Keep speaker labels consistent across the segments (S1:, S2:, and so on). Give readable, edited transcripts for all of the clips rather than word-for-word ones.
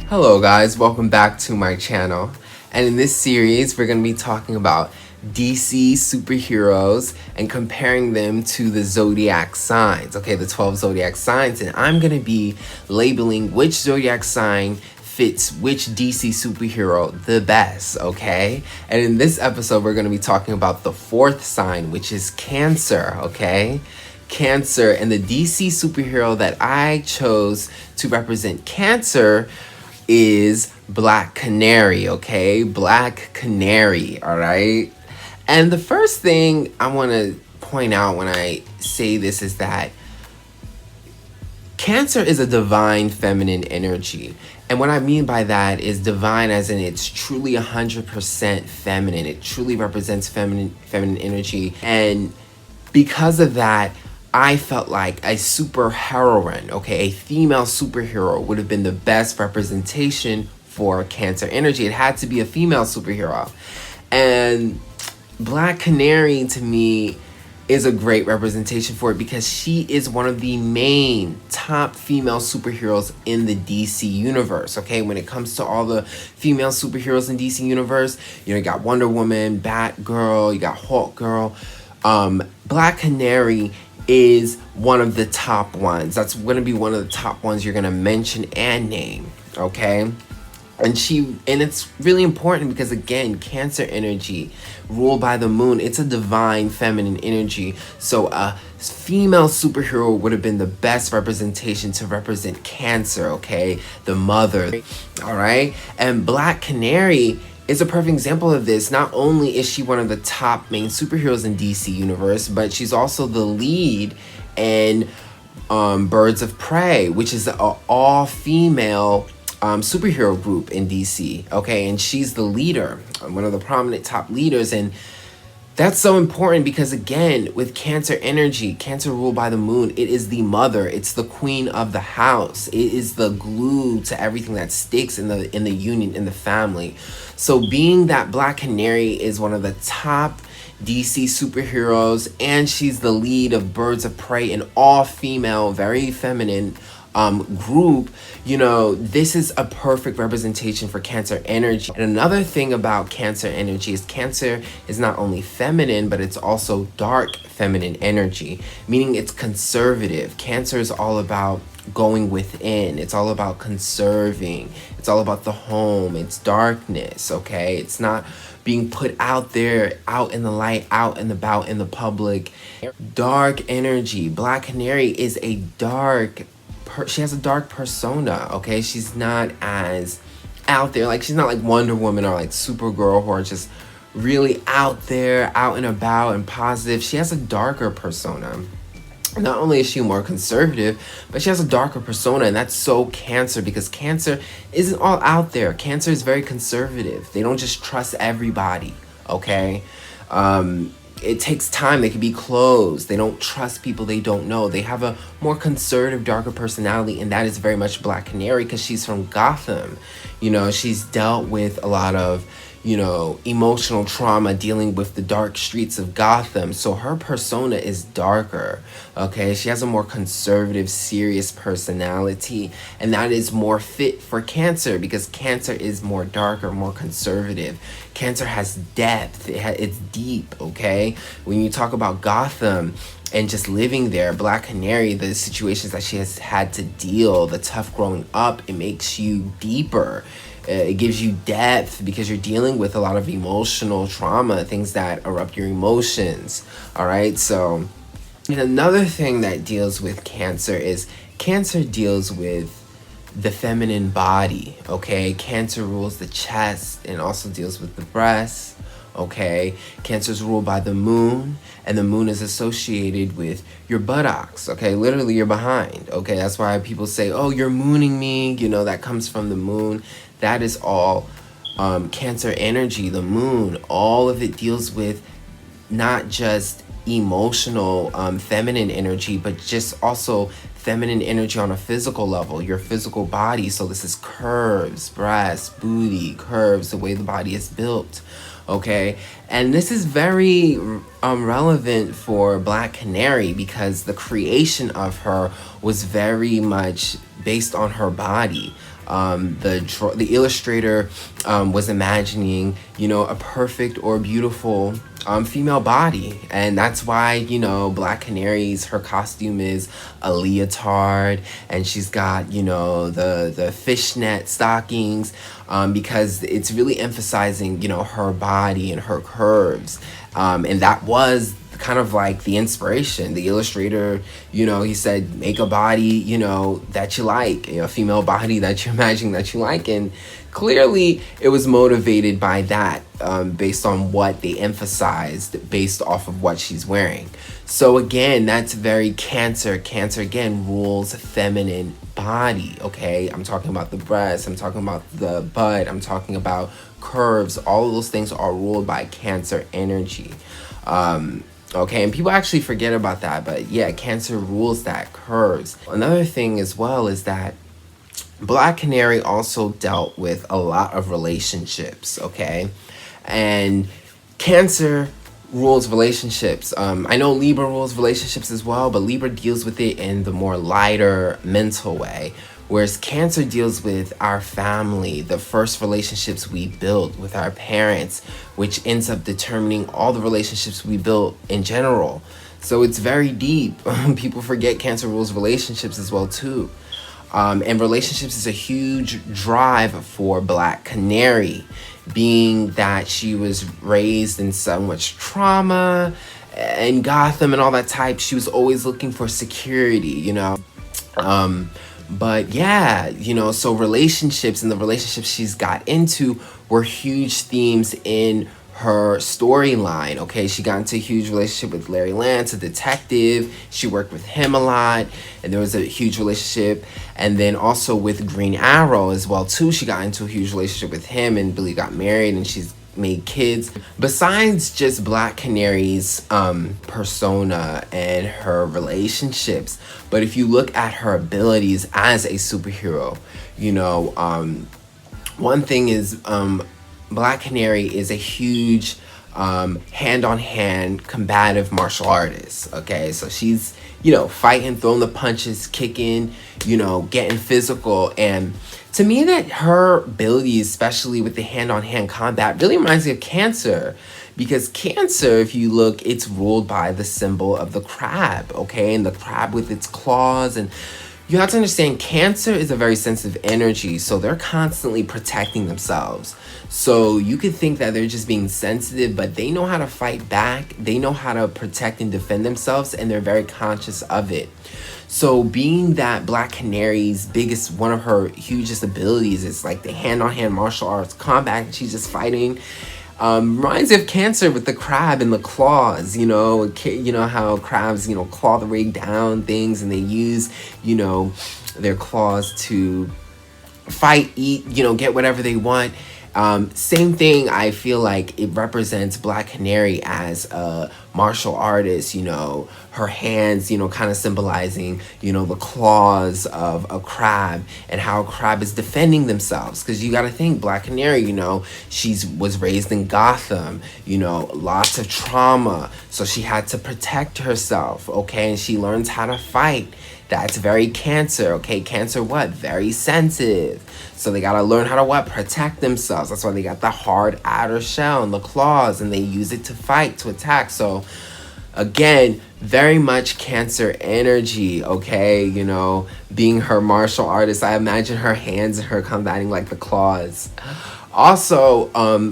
S1: Hello guys, welcome back to my channel. And in this series, we're going to be talking about DC superheroes and comparing them to the zodiac signs, okay, the 12 zodiac signs. And I'm going to be labeling which zodiac sign fits which DC superhero the best, okay? And in this episode, we're going to be talking about the fourth sign, which is Cancer, okay? Cancer, and the DC superhero that I chose to represent Cancer is Black Canary, okay? Black Canary, all right? And the first thing I want to point out when I say this is that Cancer is a divine feminine energy. And what I mean by that is divine as in it's truly 100% feminine. It truly represents feminine energy. And because of that, I felt like a super heroine, okay, a female superhero would have been the best representation for Cancer energy. It had to be a female superhero. And Black Canary, to me, is a great representation for it because she is one of the main top female superheroes in the DC universe, okay? When it comes to all the female superheroes in DC universe, you got Wonder Woman, Batgirl, you got Hulk Girl. Black Canary is one of the top ones. That's going to be one of the top ones you're going to mention and name, okay? And it's really important because, again, Cancer energy, ruled by the moon, it's a divine feminine energy. So a female superhero would have been the best representation to represent Cancer, okay? The mother, all right? And Black Canary is a perfect example of this. Not only is she one of the top main superheroes in DC universe, but she's also the lead in Birds of Prey, which is an all-female superhero group in DC, okay? And she's the leader, one of the prominent top leaders. And that's so important because, again, with Cancer energy, Cancer ruled by the moon, it is the mother. It's the queen of the house. It is the glue to everything that sticks in the union, in the family. So being that Black Canary is one of the top DC superheroes and she's the lead of Birds of Prey, an all-female, very feminine group, this is a perfect representation for Cancer energy. And another thing about Cancer energy is Cancer is not only feminine, but it's also dark feminine energy, meaning it's conservative. Cancer is all about going within. It's all about conserving. It's all about the home. It's darkness, okay? It's not being put out there, out in the light, out and about in the public. Dark energy. Black Canary is a she has a dark persona, okay? She's not as out there. Like, she's not like Wonder Woman or like Supergirl, who are just really out there, out and about and positive. She has a darker persona. Not only is she more conservative, but she has a darker persona, and that's so Cancer because Cancer isn't all out there. Cancer is very conservative. They don't just trust everybody, okay? It takes time. They can be closed. They don't trust people they don't know. They have a more conservative, darker personality, and that is very much Black Canary because she's from Gotham. She's dealt with a lot of, emotional trauma, dealing with the dark streets of Gotham. So her persona is darker, okay? She has a more conservative, serious personality, and that is more fit for Cancer because Cancer is more darker, more conservative. Cancer has depth. It's deep, okay? When you talk about Gotham and just living there, Black Canary, the situations that she has had to deal, the tough growing up, it makes you deeper. It gives you depth because you're dealing with a lot of emotional trauma, things that erupt your emotions, all right? So, and another thing that deals with Cancer is Cancer deals with the feminine body, okay? Cancer rules the chest and also deals with the breasts, okay? Cancer is ruled by the moon, and the moon is associated with your buttocks, okay? Literally your behind, okay? That's why people say, oh, you're mooning me, that comes from the moon. That is all Cancer energy, the moon. All of it deals with not just emotional feminine energy, but just also feminine energy on a physical level, your physical body. So this is curves, breasts, booty, curves, the way the body is built, okay? And this is very relevant for Black Canary because the creation of her was very much based on her body. The illustrator was imagining, a perfect or beautiful female body. And that's why, Black Canary's, her costume is a leotard, and she's got, the fishnet stockings, because it's really emphasizing, her body and her curves. And that was kind of like the inspiration. The illustrator, he said, make a body, that you like, a female body that you're imagining that you like. And clearly it was motivated by that, based on what they emphasized, based off of what she's wearing. So again, that's very Cancer. Cancer, again, rules feminine body, okay? I'm talking about the breast, I'm talking about the butt, I'm talking about curves. All of those things are ruled by Cancer energy. Okay, and people actually forget about that, but yeah, Cancer rules that, curves. Another thing as well is that Black Canary also dealt with a lot of relationships, okay? And Cancer rules relationships. I know Libra rules relationships as well, but Libra deals with it in the more lighter mental way, whereas Cancer deals with our family, the first relationships we build with our parents, which ends up determining all the relationships we build in general. So it's very deep. People forget Cancer rules relationships as well too. And relationships is a huge drive for Black Canary, being that she was raised in so much trauma and Gotham and all that type. She was always looking for security, But yeah, so relationships and the relationships she's got into were huge themes in her storyline, okay? She got into a huge relationship with Larry Lance, a detective. She worked with him a lot, and there was a huge relationship. And then also with Green Arrow as well, too. She got into a huge relationship with him, and Billy got married, and she's made kids. Besides just Black Canary's persona and her relationships, but if you look at her abilities as a superhero, one thing is Black Canary is a huge hand-on-hand combative martial artist, okay? So she's, fighting, throwing the punches, kicking, getting physical. And to me, that her abilities, especially with the hand-on-hand combat, really reminds me of Cancer. Because Cancer, if you look, it's ruled by the symbol of the crab, okay? And the crab with its claws. And you have to understand, Cancer is a very sensitive energy, so they're constantly protecting themselves. So you could think that they're just being sensitive, but they know how to fight back. They know how to protect and defend themselves, and they're very conscious of it. So being that Black Canary's one of her hugest abilities is like the hand-on-hand martial arts combat, and she's just fighting. Reminds me of Cancer with the crab and the claws, how crabs, claw the way down things, and they use, their claws to fight, eat, get whatever they want. Same thing, I feel like it represents Black Canary as a martial artist, her hands, kind of symbolizing, the claws of a crab and how a crab is defending themselves. Because you got to think, Black Canary, she was raised in Gotham, lots of trauma. So she had to protect herself, okay? And she learns how to fight. That's very Cancer, okay? Cancer what? Very sensitive. So they gotta learn how to what? Protect themselves. That's why they got the hard outer shell and the claws, and they use it to fight, to attack. So again, very much Cancer energy, okay? Being her martial artist, I imagine her hands and her combating like the claws. Also,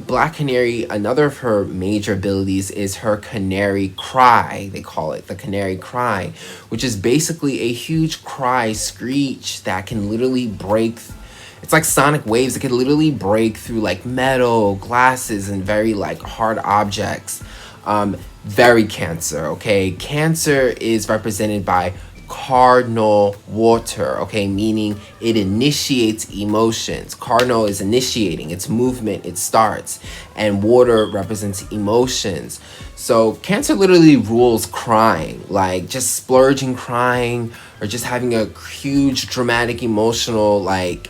S1: Black Canary, another of her major abilities is her Canary Cry. They call it the Canary Cry, which is basically a huge cry, screech that can literally break. It's like sonic waves. It can literally break through like metal, glasses, and very like hard objects. Very Cancer, okay? Cancer is represented by cardinal water, okay, meaning it initiates emotions. Cardinal is initiating, it's movement, it starts, and water represents emotions. So Cancer literally rules crying, like just splurging crying, or just having a huge dramatic emotional like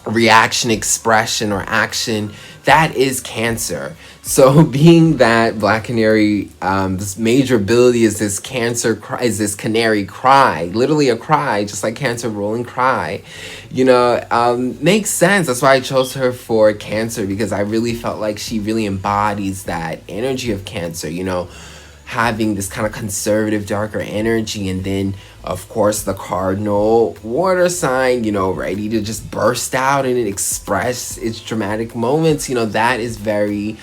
S1: reaction, expression, or action, that is Cancer. So being that Black Canary, this major ability is this Canary Cry, literally a cry, just like Cancer rule and cry, makes sense. That's why I chose her for Cancer, because I really felt like she really embodies that energy of Cancer, having this kind of conservative, darker energy, and then of course the cardinal water sign, ready to just burst out and express its dramatic moments. That is very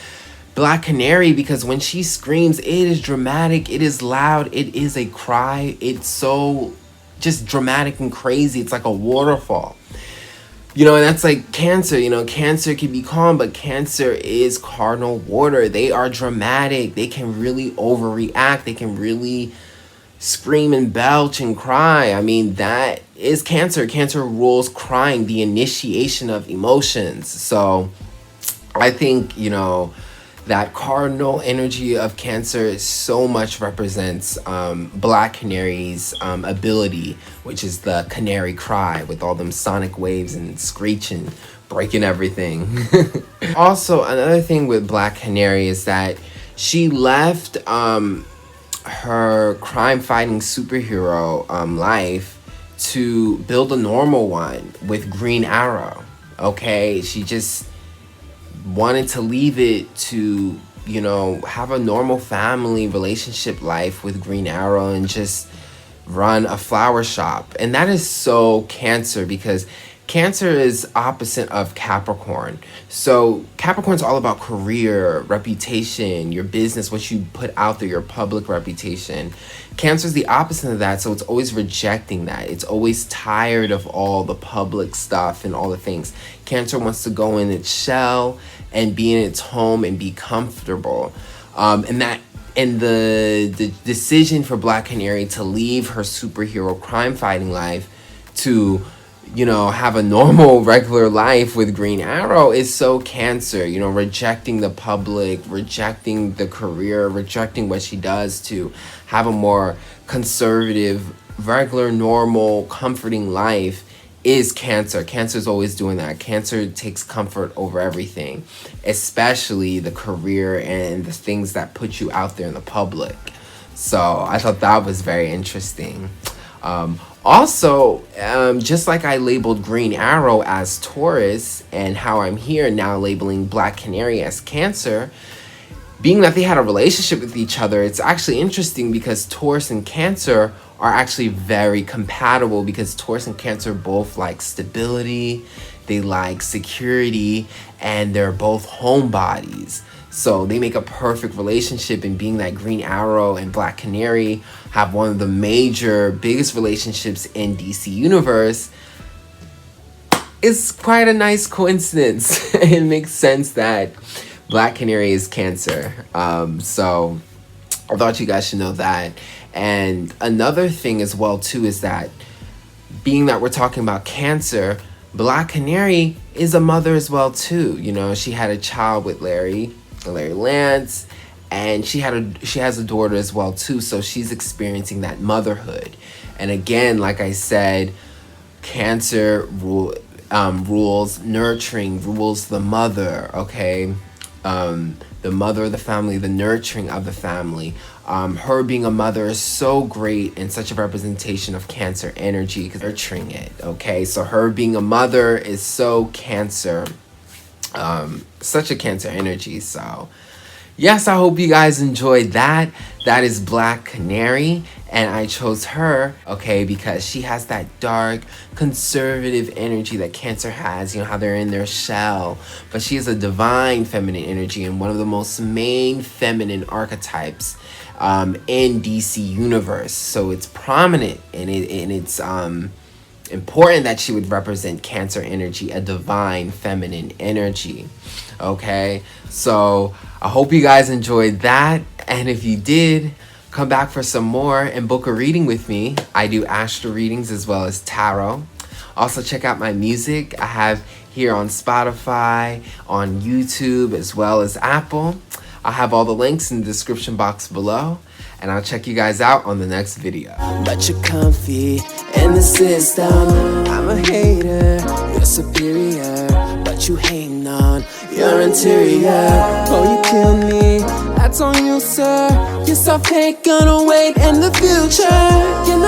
S1: Black Canary, because when she screams, it is dramatic, it is loud, it is a cry, it's so just dramatic and crazy. It's like a waterfall. And that's like Cancer. Cancer can be calm, but Cancer is cardinal water. They are dramatic. They can really overreact. They can really scream and belch and cry. I mean, that is Cancer. Cancer rules crying, the initiation of emotions. So I think, that cardinal energy of Cancer so much represents Black Canary's ability, which is the Canary Cry, with all them sonic waves and screeching, breaking everything. Also, another thing with Black Canary is that she left her crime-fighting superhero life to build a normal one with Green Arrow. Okay, she just wanted to leave it to, have a normal family relationship life with Green Arrow and just run a flower shop. And that is so Cancer, because Cancer is opposite of Capricorn. So Capricorn's all about career, reputation, your business, what you put out there, your public reputation. Cancer's the opposite of that, so it's always rejecting that. It's always tired of all the public stuff and all the things. Cancer wants to go in its shell and be in its home and be comfortable. And the decision for Black Canary to leave her superhero crime fighting life to have a normal, regular life with Green Arrow is so Cancer, rejecting the public, rejecting the career, rejecting what she does to have a more conservative, regular, normal, comforting life is Cancer. Cancer's always doing that. Cancer takes comfort over everything, especially the career and the things that put you out there in the public. So I thought that was very interesting. Also, just like I labeled Green Arrow as Taurus, and how I'm here now labeling Black Canary as Cancer, being that they had a relationship with each other, it's actually interesting because Taurus and Cancer are actually very compatible, because Taurus and Cancer both like stability, they like security, and they're both homebodies. So they make a perfect relationship, and being that Green Arrow and Black Canary have one of the biggest relationships in DC Universe, it's quite a nice coincidence. It makes sense that Black Canary is Cancer. So I thought you guys should know that. And another thing as well too is that, being that we're talking about Cancer, Black Canary is a mother as well too. She had a child with Larry Lance, and she has a daughter as well too, so she's experiencing that motherhood. And again, like I said, Cancer rules nurturing, rules the mother, okay? The mother of the family, the nurturing of the family. Her being a mother is so great and such a representation of Cancer energy, because nurturing it, okay? So her being a mother is so Cancer, such a Cancer energy. So yes, I hope you guys enjoyed that. That is Black Canary, and I chose her, okay, because she has that dark, conservative energy that Cancer has, how they're in their shell, but she has a divine feminine energy, and one of the most main feminine archetypes in DC Universe. So it's prominent, and it's important that she would represent Cancer energy, a divine feminine energy. Okay, so I hope you guys enjoyed that, and if you did, come back for some more and book a reading with me. I do astro readings as well as tarot. Also, check out my music I have here on Spotify, on YouTube, as well as Apple. I'll have all the links in the description box below, and I'll check you guys out on the next video. But you're comfy in the system. I'm a hater, you're superior.
S2: what you hating on. Your interior, oh you kill me, that's on you sir. Your self-hate gonna wait in the future. You're not